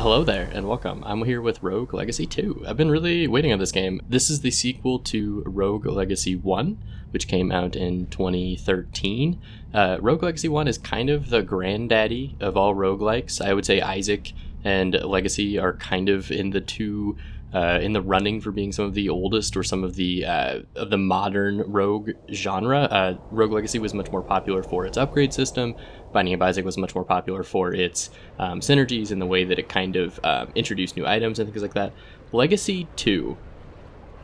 Hello there and welcome. I'm here with Rogue Legacy 2. I've been really waiting on this game. This is the sequel to Rogue Legacy 1, which came out in 2013. Rogue Legacy 1 is kind of the granddaddy of all roguelikes. I would say Isaac and Legacy are kind of in the running for being some of the oldest or some of the modern rogue genre. Rogue Legacy was much more popular for its upgrade system. Binding of Isaac was much more popular for its synergies and the way that it kind of introduced new items and things like that. Legacy 2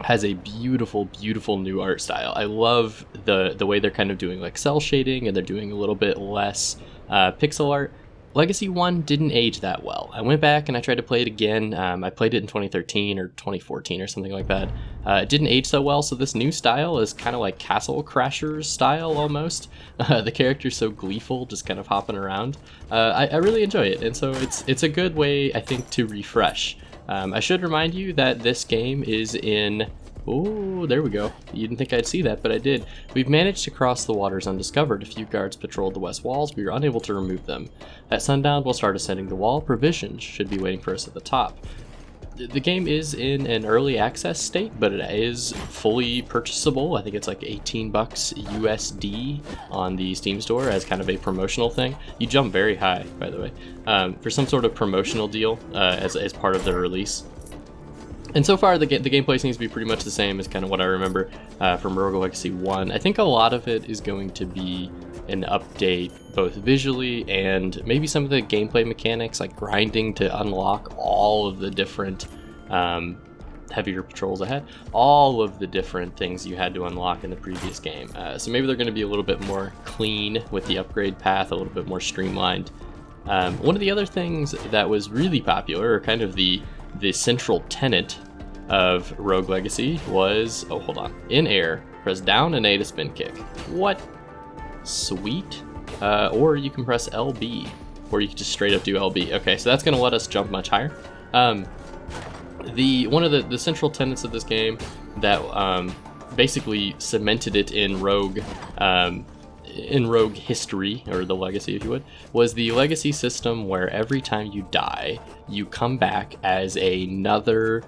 has a beautiful, beautiful new art style. I love the way they're kind of doing like cell shading, and they're doing a little bit less pixel art. Legacy 1 didn't age that well. I went back and I tried to play it again. I played it in 2013 or 2014 or something like that. It didn't age so well, so this new style is kind of like Castle Crashers style almost. The character's so gleeful, just kind of hopping around. I really enjoy it, and so it's a good way, I think, to refresh. I should remind you that this game is in... Oh, there we go. You didn't think I'd see that, but I did. We've managed to cross the waters undiscovered. A few guards patrolled the west walls, but we were unable to remove them. At sundown, we'll start ascending the wall. Provisions should be waiting for us at the top. The game is in an early access state, but it is fully purchasable. I think it's like 18 bucks USD on the Steam store as kind of a promotional thing. You jump very high, by the way, for some sort of promotional deal as part of the release. And so far, the gameplay seems to be pretty much the same as kind of what I remember from Rogue Legacy 1. I think a lot of it is going to be an update, both visually and maybe some of the gameplay mechanics, like grinding to unlock all of the different heavier patrols ahead, all of the different things you had to unlock in the previous game. So maybe they're going to be a little bit more clean with the upgrade path, a little bit more streamlined. One of the other things that was really popular, or kind of the central tenet of Rogue Legacy, was, oh, hold on, in air, press down and A to spin kick. What? Sweet. Or you can press LB, or you can just straight up do LB. Okay, so that's going to let us jump much higher. One of the central tenets of this game that basically cemented it in Rogue history, or the Legacy if you would, was the Legacy system where every time you die, you come back as another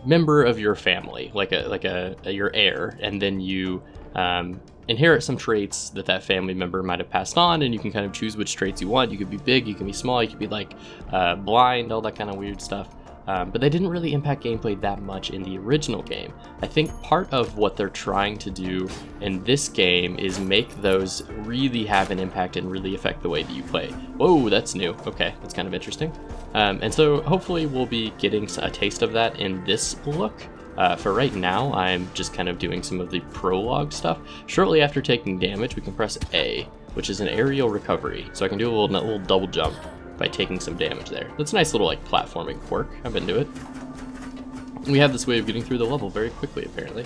member of your family, like your heir, and then you inherit some traits that family member might have passed on, and you can kind of choose which traits you want. You could be big, you can be small, you could be like blind, all that kind of weird stuff. But they didn't really impact gameplay that much in the original game. I think part of what they're trying to do in this game is make those really have an impact and really affect the way that you play. Whoa, that's new. Okay, that's kind of interesting. And so hopefully we'll be getting a taste of that in this look. For right now, I'm just kind of doing some of the prologue stuff. Shortly after taking damage, we can press A, which is an aerial recovery. So I can do a little double jump by taking some damage there. That's a nice little like platforming quirk. I'm into it. We have this way of getting through the level very quickly, apparently.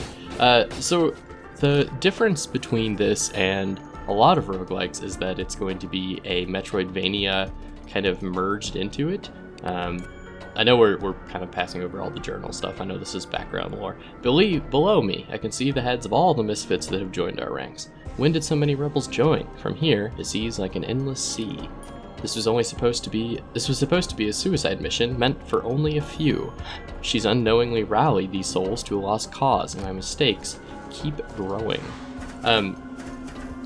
So the difference between this and a lot of roguelikes is that it's going to be a Metroidvania kind of merged into it. I know we're kind of passing over all the journal stuff. I know this is background lore. Below me, I can see the heads of all the misfits that have joined our ranks. When did so many rebels join? From here, it sees like an endless sea. This was supposed to be a suicide mission meant for only a few. She's unknowingly rallied these souls to a lost cause, and my mistakes keep growing.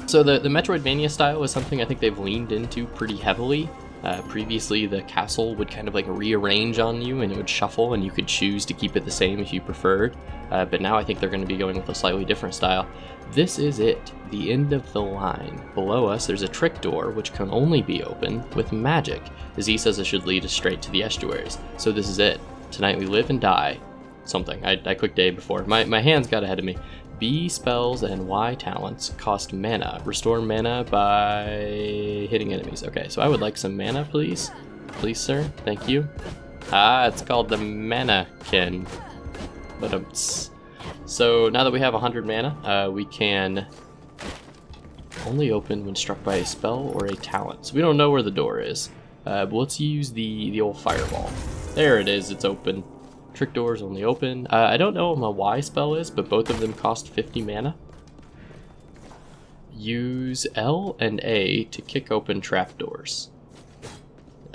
So the Metroidvania style is something I think they've leaned into pretty heavily. Previously, the castle would kind of like rearrange on you, and it would shuffle, and you could choose to keep it the same if you preferred. But now I think they're going to be going with a slightly different style. This is it, the end of the line. Below us, there's a trick door, which can only be opened with magic. Z says it should lead us straight to the estuaries. So this is it. Tonight we live and die. Something. I clicked A before. My hands got ahead of me. B spells and Y talents cost mana. Restore mana by hitting enemies. Okay, so I would like some mana, please. Please, sir. Thank you. It's called the Mannequin. But so now that we have 100 mana, we can only open when struck by a spell or a talent. So we don't know where the door is. But let's use the old fireball. There it is. It's open. Trick doors only open. I don't know what my Y spell is, but both of them cost 50 mana. Use L and A to kick open trapdoors.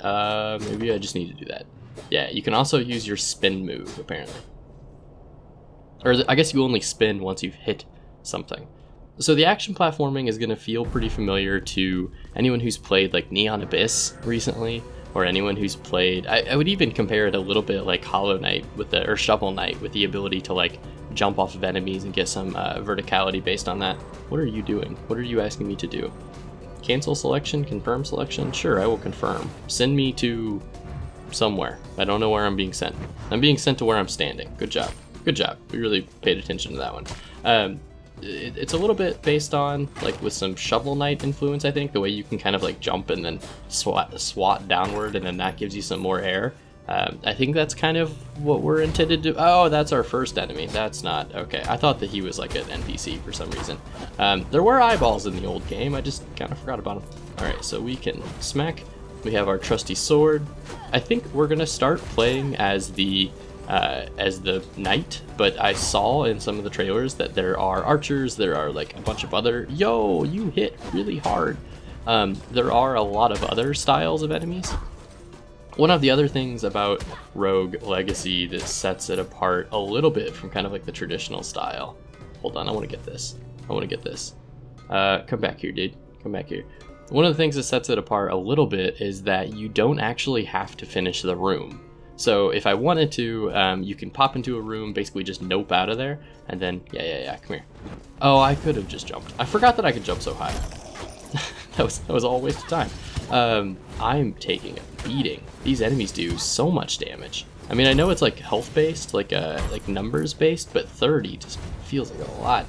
Maybe I just need to do that. Yeah, you can also use your spin move, apparently. Or I guess you only spin once you've hit something. So the action platforming is going to feel pretty familiar to anyone who's played like Neon Abyss recently, or anyone who's played, I would even compare it a little bit like Hollow Knight or Shovel Knight, with the ability to like jump off of enemies and get some verticality based on that. What are you doing? What are you asking me to do? Cancel selection, confirm selection? Sure, I will confirm. Send me to somewhere. I don't know where I'm being sent. I'm being sent to where I'm standing. Good job. Good job. We really paid attention to that one. It's a little bit based on, like, with some Shovel Knight influence, I think, the way you can kind of like jump and then swat downward, and then that gives you some more air. I think that's kind of what we're intended to. Oh, that's our first enemy. That's not okay. I thought that he was like an NPC for some reason. There were eyeballs in the old game. I just kind of forgot about them. All right, so we can smack. We have our trusty sword. I think we're gonna start playing as the knight, but I saw in some of the trailers that there are archers, there are like a bunch of other, yo, you hit really hard. There are a lot of other styles of enemies. One of the other things about Rogue Legacy that sets it apart a little bit from kind of like the traditional style. Hold on, I want to get this. Come back here, dude. Come back here. One of the things that sets it apart a little bit is that you don't actually have to finish the room. So if I wanted to, you can pop into a room, basically just nope out of there, and then, yeah, come here. Oh, I could have just jumped. I forgot that I could jump so high. that was all a waste of time. I'm taking a beating. These enemies do so much damage. I mean, I know it's like health based, like numbers based, but 30 just feels like a lot.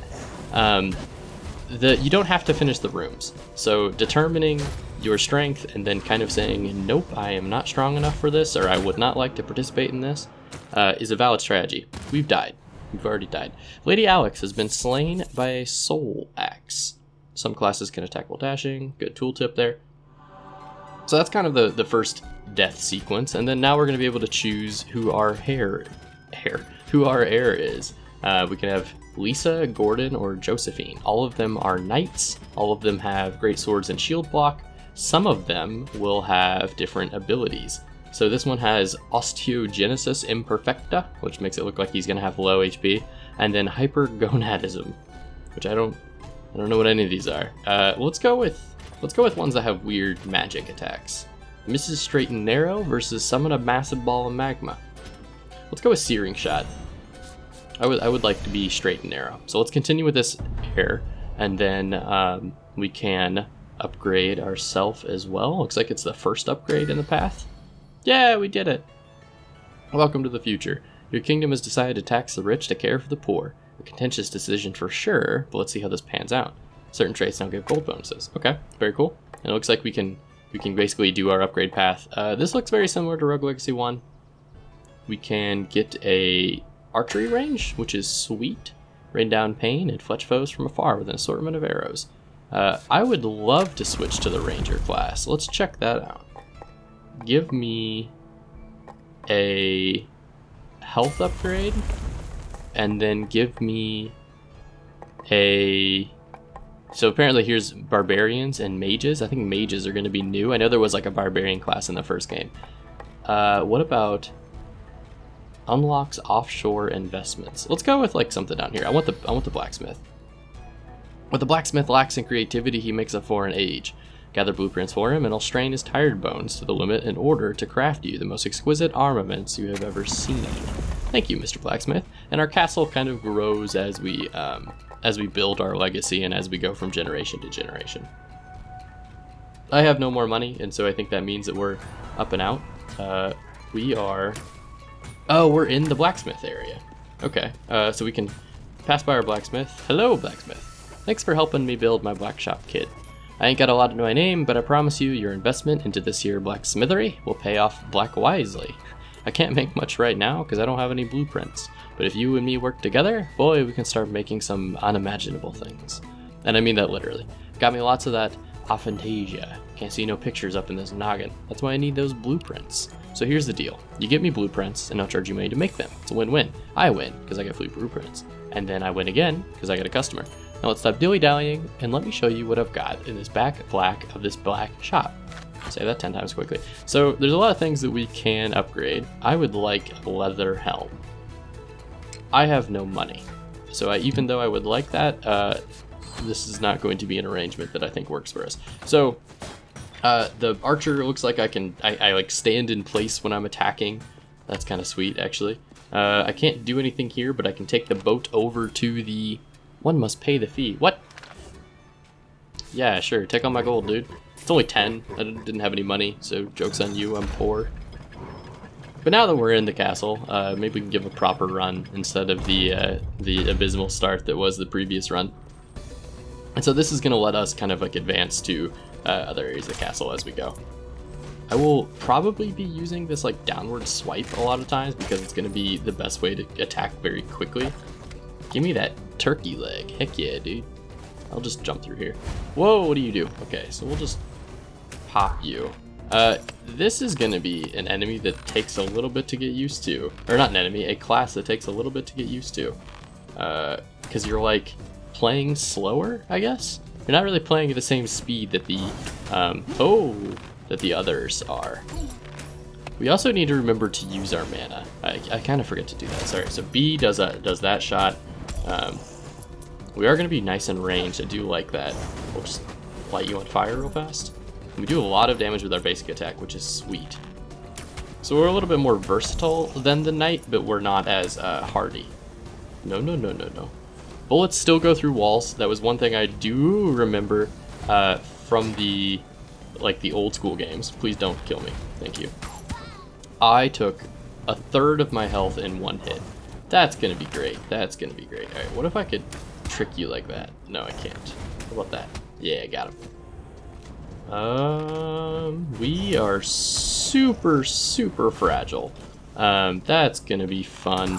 You don't have to finish the rooms. So determining your strength and then kind of saying, nope, I am not strong enough for this, or I would not like to participate in this, is a valid strategy. We've died. We've already died. Lady Alex has been slain by a soul axe. Some classes can attack while dashing. Good tooltip there. So that's kind of the first death sequence, and then now we're going to be able to choose who our heir is. We can have Lisa, Gordon, or Josephine. All of them are knights. All of them have great swords and shield block. Some of them will have different abilities. So this one has Osteogenesis Imperfecta, which makes it look like he's going to have low HP, and then Hypergonadism, which I don't know what any of these are. Let's go with ones that have weird magic attacks. Mrs. Straight and Narrow versus Summon a Massive Ball of Magma. Let's go with Searing Shot. I would like to be straight and narrow. So let's continue with this here, and then we can upgrade ourselves as well. Looks like it's the first upgrade in the path. Yeah, we did it. Welcome to the future. Your kingdom has decided to tax the rich to care for the poor. A contentious decision for sure, but let's see how this pans out. Certain traits now give gold bonuses. Okay, very cool. And it looks like we can basically do our upgrade path. This looks very similar to Rogue Legacy 1. We can get a archery range, which is sweet. Rain down pain and fletch foes from afar with an assortment of arrows. I would love to switch to the ranger class. Let's check that out. Give me a health upgrade, and then give me a... So apparently here's barbarians and mages. I think mages are going to be new. I know there was like a barbarian class in the first game. What about unlocks offshore investments? Let's go with like something down here. I want the blacksmith. What the blacksmith lacks in creativity, he makes up for in age. Gather blueprints for him, and I'll strain his tired bones to the limit in order to craft you the most exquisite armaments you have ever seen. Thank you, Mr. Blacksmith. And our castle kind of grows as we build our legacy and as we go from generation to generation. I have no more money, and so I think that means that we're up and out. We're in the blacksmith area. Okay, so we can pass by our blacksmith. Hello, blacksmith. Thanks for helping me build my black shop, kid. I ain't got a lot to my name, but I promise you your investment into this here blacksmithery will pay off black wisely. I can't make much right now because I don't have any blueprints, but if you and me work together, boy, we can start making some unimaginable things. And I mean that literally. Got me lots of that aphantasia. Can't see no pictures up in this noggin. That's why I need those blueprints. So here's the deal. You get me blueprints, and I'll charge you money to make them. It's a win-win. I win, because I get free blueprints. And then I win again, because I get a customer. Now let's stop dilly-dallying, and let me show you what I've got in this back black of this black shop. Say that 10 times quickly. So there's a lot of things that we can upgrade. I would like leather helm. I have no money. So even though I would like that, this is not going to be an arrangement that I think works for us. So the archer looks like I like stand in place when I'm attacking. That's kind of sweet, actually. I can't do anything here, but I can take the boat over to the... One must pay the fee. What? Yeah, sure. Take all my gold, dude. It's only 10. I didn't have any money, so joke's on you. I'm poor. But now that we're in the castle, maybe we can give a proper run instead of the abysmal start that was the previous run. And so this is going to let us kind of like advance to other areas of the castle as we go. I will probably be using this like downward swipe a lot of times because it's going to be the best way to attack very quickly. Give me that turkey leg. Heck yeah, dude. I'll just jump through here. Whoa, what do you do? Okay, so we'll just pop you. This is going to be an enemy that takes a little bit to get used to. Or not an enemy, a class that takes a little bit to get used to. Because you're like playing slower, I guess? You're not really playing at the same speed that the, that the others are. We also need to remember to use our mana. I kind of forget to do that. Sorry. So B does that shot. We are going to be nice in range. I do like that. We'll just light you on fire real fast. We do a lot of damage with our basic attack, which is sweet. So we're a little bit more versatile than the knight, but we're not as hardy. No, no, no, no, no. Bullets still go through walls. That was one thing I do remember from the old school games. Please don't kill me. Thank you. I took a third of my health in one hit. That's gonna be great. That's gonna be great. All right, what if I could trick you like that? No, I can't. How about that? Yeah, I got him. We are super, super fragile. That's gonna be fun.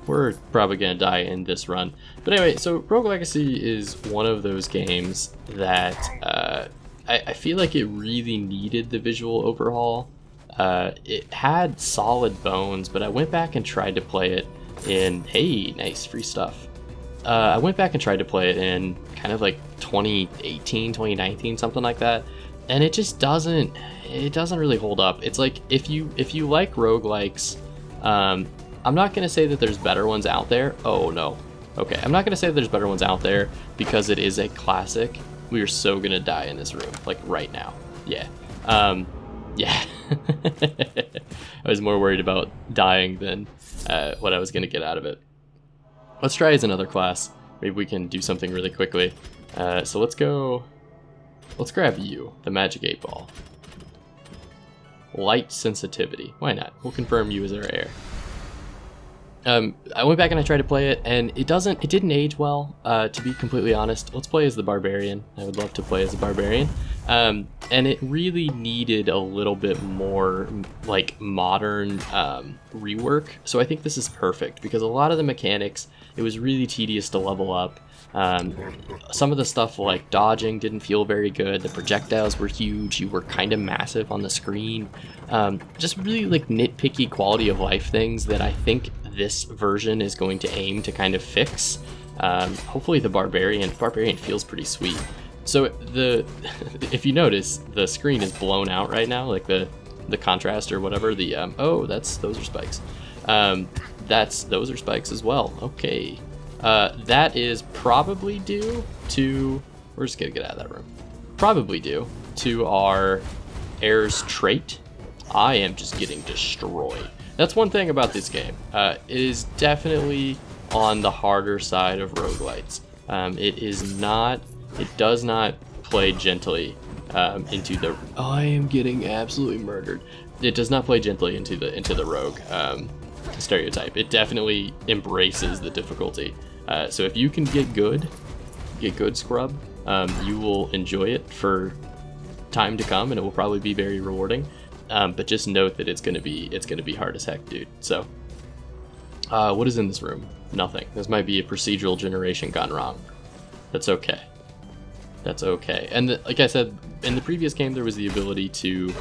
We're probably gonna die in this run. But anyway, so Rogue Legacy is one of those games that I feel like it really needed the visual overhaul. It had solid bones, but I went back and tried to play it in, hey, nice free stuff. I went back and tried to play it in kind of like 2018, 2019, something like that. And it just doesn't really hold up. It's like, if you like roguelikes, I'm not going to say that there's better ones out there. Oh, no. Okay, I'm not going to say that there's better ones out there because it is a classic. We are so going to die in this room, like right now. Yeah. Yeah. I was more worried about dying than what I was going to get out of it. Let's try as another class. Maybe we can do something really quickly. So let's grab you, the Magic 8 Ball. Light sensitivity. Why not? We'll confirm you as our heir. I went back and I tried to play it, and it didn't age well, to be completely honest. Let's play as the Barbarian. I would love to play as the Barbarian. And it really needed a little bit more, like, modern rework. So I think this is perfect, because a lot of the mechanics, it was really tedious to level up. Some of the stuff like dodging didn't feel very good. The projectiles were huge. You were kind of massive on the screen. Just really like nitpicky quality of life things that I think this version is going to aim to kind of fix. Hopefully the Barbarian feels pretty sweet. So if you notice, the screen is blown out right now, like the contrast or whatever. Those are spikes. Those are spikes as well. Okay. That is probably due to, we're just gonna get out of that room. Probably due to our heir's trait. I am just getting destroyed. That's one thing about this game. It is definitely on the harder side of roguelites. It does not play gently into the, I am getting absolutely murdered. It does not play gently into the rogue stereotype. It definitely embraces the difficulty. So if you can get good scrub, you will enjoy it for time to come, and it will probably be very rewarding. But just note that it's gonna be hard as heck, dude. So, what is in this room? Nothing. This might be a procedural generation gone wrong. That's okay. That's okay. And like I said, in the previous game, there was the ability to,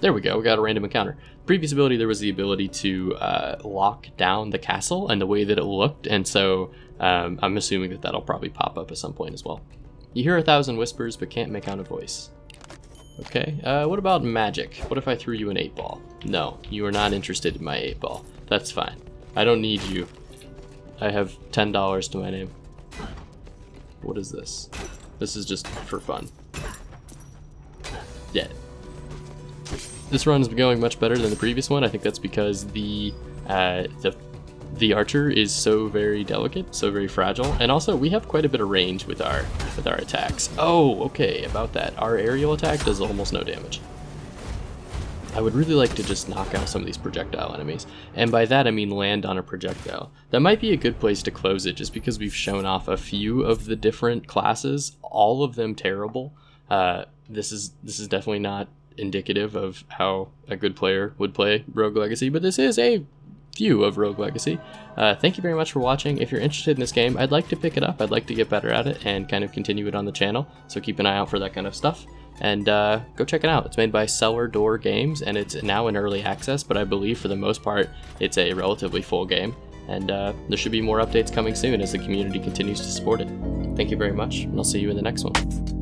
there we go. We got a random encounter. Previous ability, there was the ability to lock down the castle and the way that it looked, and so I'm assuming that that'll probably pop up at some point as well. You hear 1,000 whispers but can't make out a voice. Okay, what about magic? What if I threw you an 8-ball? No, you are not interested in my 8-ball. That's fine. I don't need you. I have $10 to my name. What is this? This is just for fun. Yeah. This run is going much better than the previous one. I think that's because the archer is so very delicate, so very fragile, and also we have quite a bit of range with our attacks. Oh, okay, about that. Our aerial attack does almost no damage. I would really like to just knock out some of these projectile enemies, and by that I mean land on a projectile. That might be a good place to close it, just because we've shown off a few of the different classes, all of them terrible. This is definitely not indicative of how a good player would play Rogue Legacy, but this is a view of Rogue Legacy. Thank you very much for watching. If you're interested in this game, I'd like to pick it up. I'd like to get better at it and kind of continue it on the channel, so keep an eye out for that kind of stuff. And go check it out. It's made by Cellar Door Games, and it's now in early access, but I believe for the most part it's a relatively full game. And there should be more updates coming soon as the community continues to support it. Thank you very much, and I'll see you in the next one.